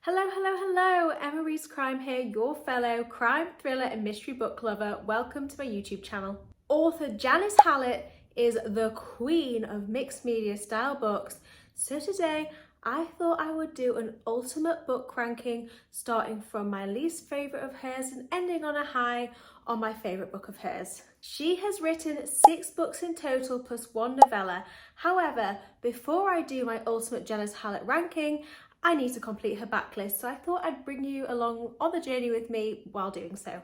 Hello, hello, hello! Emma Reese Crime here, your fellow crime, thriller and mystery book lover. Welcome to my YouTube channel. Author Janice Hallett is the queen of mixed media style books. So today I thought I would do an ultimate book ranking, starting from my least favourite of hers and ending on a high on my favourite book of hers. She has written 6 books in total plus 1 novella. However, before I do my ultimate Janice Hallett ranking, I need to complete her backlist, so I thought I'd bring you along on the journey with me while doing so.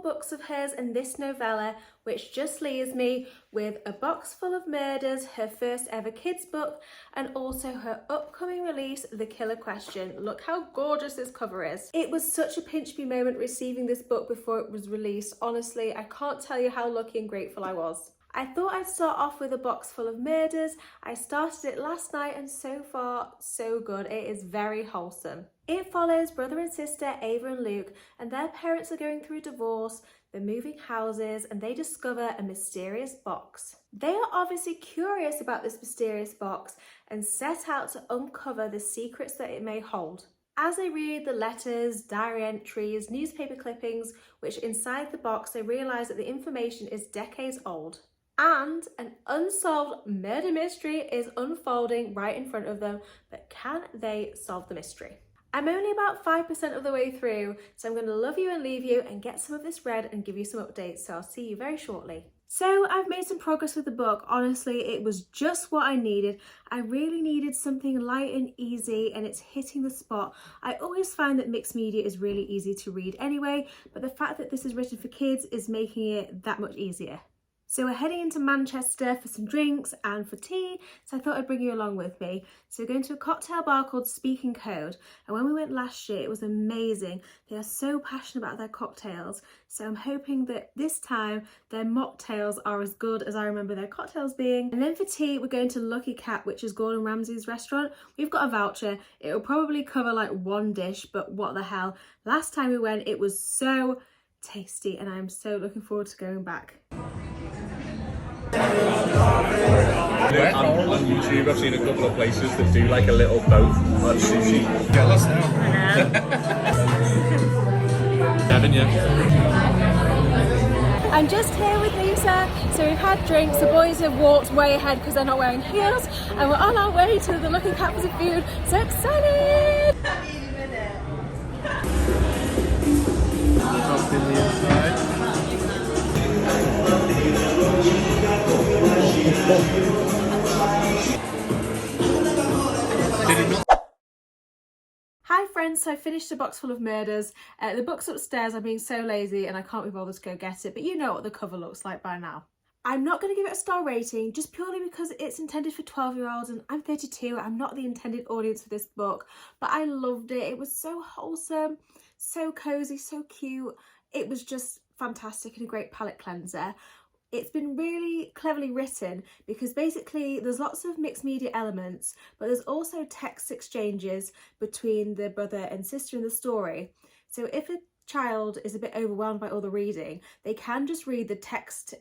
Books of hers and this novella, which just leaves me with A Box Full of Murders, her first ever kids book, and also her upcoming release, The Killer Question. Look how gorgeous this cover is. It was such a pinch me moment receiving this book before it was released. Honestly, I can't tell you how lucky and grateful I was. I thought I'd start off with A Box Full of Murders. I started it last night and so far, so good. It is very wholesome. It follows brother and sister Ava and Luke, and their parents are going through a divorce, they're moving houses, and they discover a mysterious box. They are obviously curious about this mysterious box and set out to uncover the secrets that it may hold. As they read the letters, diary entries, newspaper clippings, which inside the box, they realise that the information is decades old. And an unsolved murder mystery is unfolding right in front of them, but can they solve the mystery? I'm only about 5% of the way through, so I'm going to love you and leave you and get some of this read and give you some updates, so I'll see you very shortly. So I've made some progress with the book. Honestly, it was just what I needed. I really needed something light and easy, and it's hitting the spot. I always find that mixed media is really easy to read anyway, but the fact that this is written for kids is making it that much easier. So we're heading into Manchester for some drinks and for tea, so I thought I'd bring you along with me. So we're going to a cocktail bar called Speaking Code, and when we went last year, it was amazing. They are so passionate about their cocktails, so I'm hoping that this time their mocktails are as good as I remember their cocktails being. And then for tea, we're going to Lucky Cat, which is Gordon Ramsay's restaurant. We've got a voucher. It'll probably cover like one dish, but what the hell. Last time we went, it was so tasty, and I'm so looking forward to going back. On YouTube, I've seen a couple of places that do like a little boat on sushi. Get lost now. Haven't you? I'm just here with Lisa, so we've had drinks. The boys have walked way ahead because they're not wearing heels, and we're on our way to the Lucky Cat for some food. So excited! Up in the inside. Hi friends, so I finished A Box Full of Murders. The book's upstairs. I'm being so lazy and I can't be bothered to go get it, but you know what the cover looks like by now. I'm not going to give it a star rating just purely because it's intended for 12-year-olds and I'm 32. I'm not the intended audience for this book, but I loved it. It was so wholesome, so cozy, so cute. It was just fantastic and a great palette cleanser. It's been really cleverly written because basically there's lots of mixed media elements, but there's also text exchanges between the brother and sister in the story. So if a child is a bit overwhelmed by all the reading, they can just read the text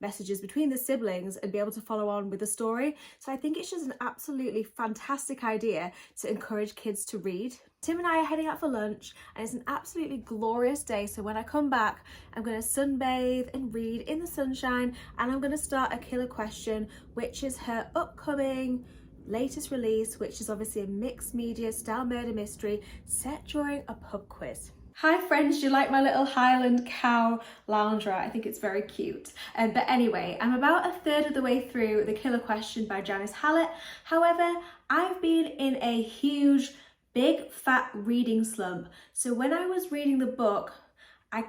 messages between the siblings and be able to follow on with the story. So I think it's just an absolutely fantastic idea to encourage kids to read. Tim and I are heading out for lunch and it's an absolutely glorious day, so when I come back I'm going to sunbathe and read in the sunshine, and I'm going to start A Killer Question, which is her upcoming latest release, which is obviously a mixed media style murder mystery set during a pub quiz. Hi friends, do you like my little Highland cow lounger? I think it's very cute. But anyway, I'm about a third of the way through The Killer Question by Janice Hallett. However, I've been in a huge, big, fat reading slump. So when I was reading the book, I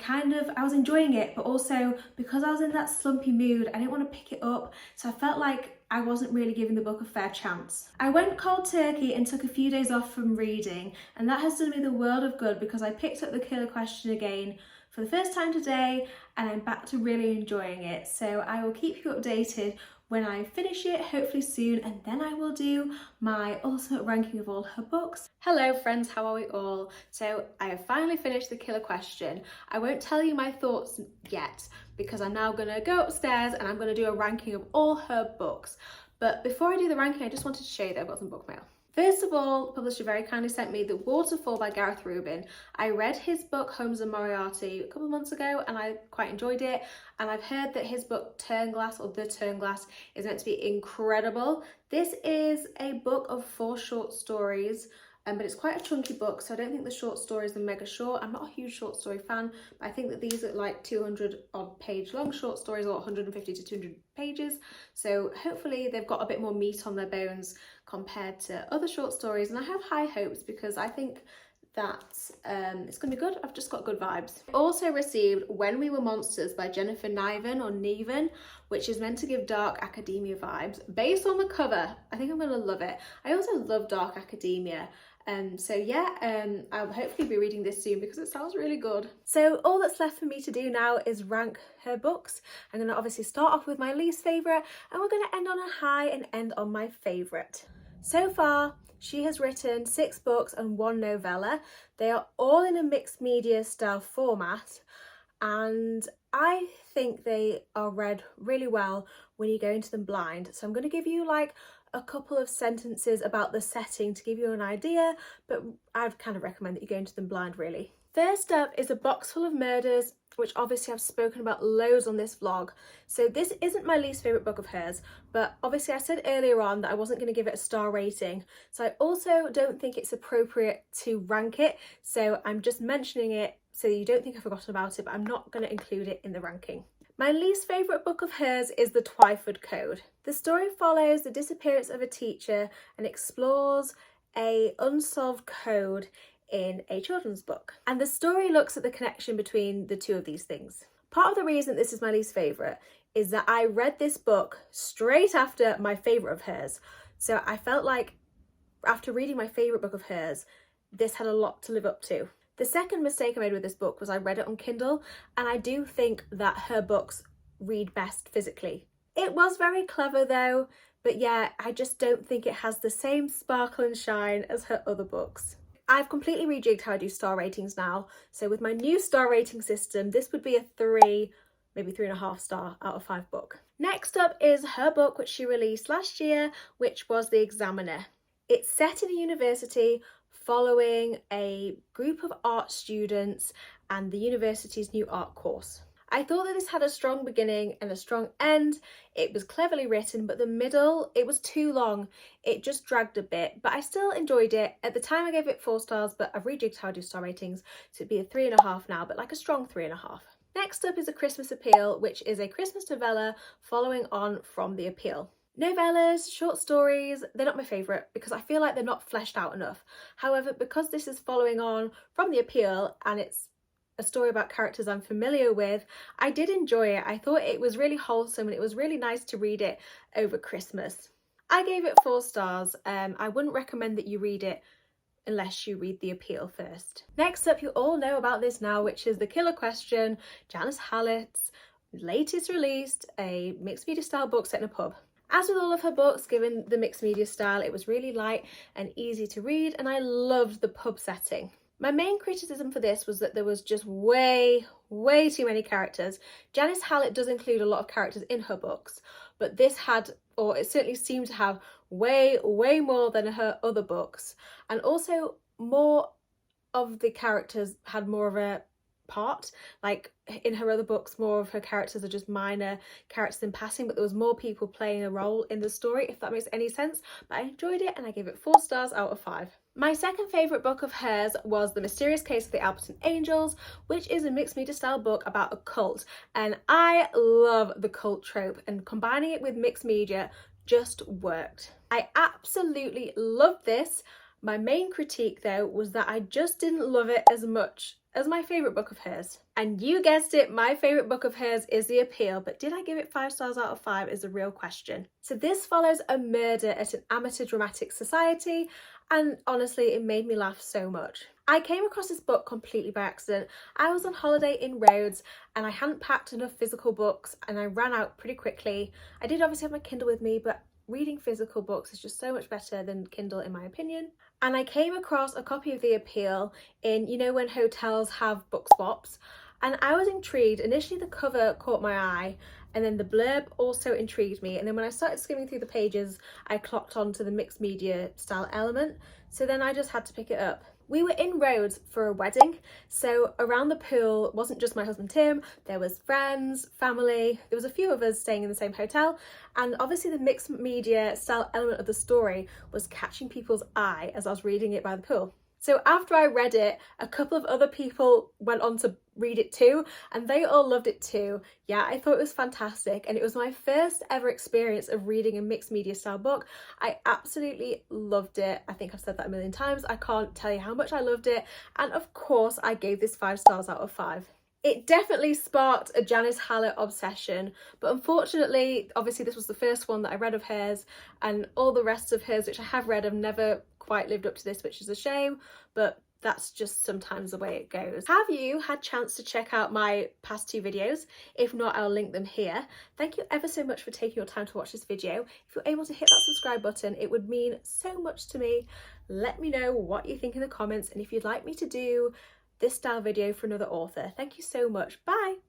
was enjoying it, but also because I was in that slumpy mood, I didn't want to pick it up. So I felt like I wasn't really giving the book a fair chance. I went cold turkey and took a few days off from reading, and that has done me the world of good because I picked up The Killer Question again for the first time today, and I'm back to really enjoying it. So I will keep you updated when I finish it, hopefully soon, and then I will do my ultimate ranking of all her books. Hello friends, how are we all? So I have finally finished The Killer Question. I won't tell you my thoughts yet because I'm now gonna go upstairs and I'm gonna do a ranking of all her books. But before I do the ranking, I just wanted to show you that I've got some book mail. First of all, the publisher very kindly sent me The Waterfall by Gareth Rubin. I read his book Holmes and Moriarty a couple of months ago and I quite enjoyed it. And I've heard that his book Turnglass, or The Turnglass, is meant to be incredible. This is a book of 4 short stories, but it's quite a chunky book, so I don't think the short stories are mega short. I'm not a huge short story fan, but I think that these are like 200 odd page long short stories, or 150 to 200 pages. So hopefully they've got a bit more meat on their bones compared to other short stories, and I have high hopes because I think that it's going to be good. I've just got good vibes. I also received When We Were Monsters by Jennifer Niven, which is meant to give dark academia vibes. Based on the cover, I think I'm going to love it. I also love dark academia. So yeah, I'll hopefully be reading this soon because it sounds really good. So all that's left for me to do now is rank her books. I'm going to obviously start off with my least favourite, and we're going to end on a high and end on my favourite. So far, she has written 6 books and 1 novella. They are all in a mixed media style format, and I think they are read really well when you go into them blind. So I'm going to give you like a couple of sentences about the setting to give you an idea, but I'd kind of recommend that you go into them blind really. First up is A Box Full of Murders, which obviously I've spoken about loads on this vlog. So this isn't my least favourite book of hers, but obviously I said earlier on that I wasn't going to give it a star rating. So I also don't think it's appropriate to rank it. So I'm just mentioning it so you don't think I've forgotten about it, but I'm not going to include it in the ranking. My least favourite book of hers is The Twyford Code. The story follows the disappearance of a teacher and explores an unsolved code in a children's book. And the story looks at the connection between the two of these things. Part of the reason this is my least favourite is that I read this book straight after my favourite of hers. So I felt like after reading my favourite book of hers, this had a lot to live up to. The second mistake I made with this book was I read it on Kindle, and I do think that her books read best physically. It was very clever though, but yeah, I just don't think it has the same sparkle and shine as her other books. I've completely rejigged how I do star ratings now. So with my new star rating system, this would be a 3, maybe 3.5 star out of 5 book. Next up is her book, which she released last year, which was The Examiner. It's set in a university following a group of art students and the university's new art course. I thought that this had a strong beginning and a strong end. It was cleverly written, but the middle, it was too long. It just dragged a bit, but I still enjoyed it. At the time I gave it 4 stars, but I've rejigged how I do star ratings, so it'd be a 3.5 now, but like a strong 3.5. Next up is A Christmas Appeal, which is a Christmas novella following on from The Appeal. Novellas, short stories, they're not my favourite because I feel like they're not fleshed out enough. However, because this is following on from The Appeal and it's a story about characters I'm familiar with, I did enjoy it. I thought it was really wholesome and it was really nice to read it over Christmas. I gave it 4 stars. I wouldn't recommend that you read it unless you read The Appeal first. Next up, you all know about this now, which is The Killer Question, Janice Hallett's latest released, a mixed media style book set in a pub. As with all of her books, given the mixed media style, it was really light and easy to read, and I loved the pub setting. My main criticism for this was that there was just way too many characters. Janice Hallett does include a lot of characters in her books, but this had, or it certainly seemed to have, way more than her other books. And also more of the characters had more of a part. Like in her other books, more of her characters are just minor characters in passing, but there was more people playing a role in the story, if that makes any sense. But I enjoyed it and I gave it 4 stars out of 5. My second favourite book of hers was The Mysterious Case of the Alperton Angels, which is a mixed media style book about a cult, and I love the cult trope, and combining it with mixed media just worked. I absolutely loved this. My main critique though was that I just didn't love it as much as my favourite book of hers. And you guessed it, my favourite book of hers is The Appeal, but did I give it 5 stars out of 5 is the real question. So this follows a murder at an amateur dramatic society, And honestly, it made me laugh so much. I came across this book completely by accident. I was on holiday in Rhodes and I hadn't packed enough physical books and I ran out pretty quickly. I did obviously have my Kindle with me, but reading physical books is just so much better than Kindle in my opinion. And I came across a copy of The Appeal in, you know, when hotels have book swaps, and I was intrigued. Initially the cover caught my eye, and then the blurb also intrigued me, and then when I started skimming through the pages I clocked onto the mixed media style element, so then I just had to pick it up. We were in Rhodes for a wedding, so around the pool wasn't just my husband Tim, there was friends, family, there was a few of us staying in the same hotel, and obviously the mixed media style element of the story was catching people's eye as I was reading it by the pool. So after I read it, a couple of other people went on to read it too, and they all loved it too. Yeah, I thought it was fantastic, and it was my first ever experience of reading a mixed media style book. I absolutely loved it. I think I've said that a million times. I can't tell you how much I loved it, and of course I gave this 5 stars out of 5. It definitely sparked a Janice Hallett obsession, but unfortunately, obviously this was the first one that I read of hers, and all the rest of hers, which I have read, have never quite lived up to this, which is a shame, but that's just sometimes the way it goes. Have you had chance to check out my past 2 videos? If not, I'll link them here. Thank you ever so much for taking your time to watch this video. If you're able to hit that subscribe button, it would mean so much to me. Let me know what you think in the comments, and if you'd like me to do this style video for another author. Thank you so much. Bye.